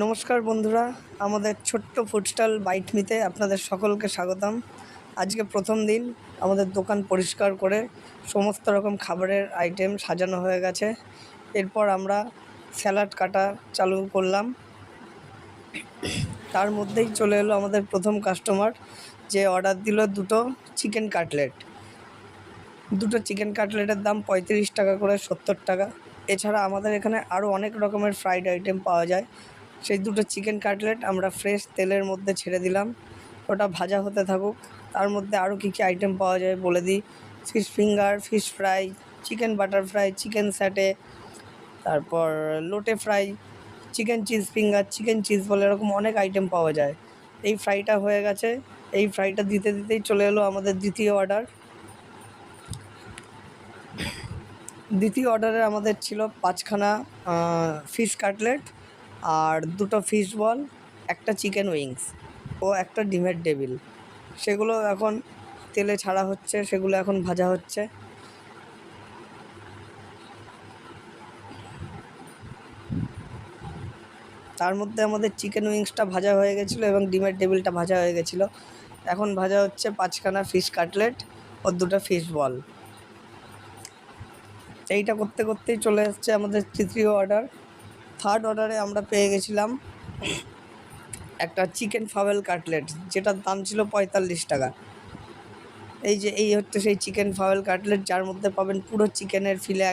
নমস্কার বন্ধুরা, আমাদের ছোট্ট ফুডস্টল বাইট মিতে আপনাদের সকলকে স্বাগতম। আজকে প্রথম দিন আমাদের দোকান পরিষ্কার করে সমস্ত রকম খাবারের আইটেম সাজানো হয়ে গেছে। এরপর আমরা স্যালাড কাটা চালু করলাম। তার মধ্যেই চলে এলো আমাদের প্রথম কাস্টমার, যে অর্ডার দিল দুটো চিকেন কাটলেট। দুটো চিকেন কাটলেটের দাম 35 টাকা করে, 70 টাকা। এছাড়া আমাদের এখানে আরও অনেক রকমের ফ্রাইড আইটেম পাওয়া যায়। সেই দুটো চিকেন কাটলেট আমরা ফ্রেশ তেলের মধ্যে ছেড়ে দিলাম, ওটা ভাজা হতে থাকুক। তার মধ্যে আরও কী কী আইটেম পাওয়া যায় বলে দিই: fish finger, fish fry, chicken butter fry, chicken satay, তারপর লোটে fry, chicken cheese finger, chicken cheese বলে এরকম অনেক আইটেম পাওয়া যায়। এই ফ্রাইটা হয়ে গেছে। এই ফ্রাইটা দিতে দিতেই চলে এলো আমাদের দ্বিতীয় অর্ডার। দ্বিতীয় অর্ডারে আমাদের ছিল 5খানা ফিশ কাটলেট আর দুটো ফিশ বল, একটা চিকেন উইংস ও একটা ডিমের ডেভিল। সেগুলো এখন তেলে ছাড়া হচ্ছে, সেগুলো এখন ভাজা হচ্ছে। তার মধ্যে আমাদের চিকেন উইংসটা ভাজা হয়ে গেছিলো এবং ডিমের ডেভিলটা ভাজা হয়ে গেছিলো। এখন ভাজা হচ্ছে 5খানা ফিশ কাটলেট ও দুটো ফিশ বল। এইটা করতে করতেই চলে এসছে আমাদের তৃতীয় অর্ডার। থার্ড অর্ডারে আমরা পেয়ে গেছিলাম একটা চিকেন ফাওয়েল কাটলেট, যেটার দাম ছিল 45 টাকা। এই হচ্ছে সেই চিকেন ফাওয়েল কাটলেট, যার মধ্যে পাবেন পুরো চিকেনের ফিলে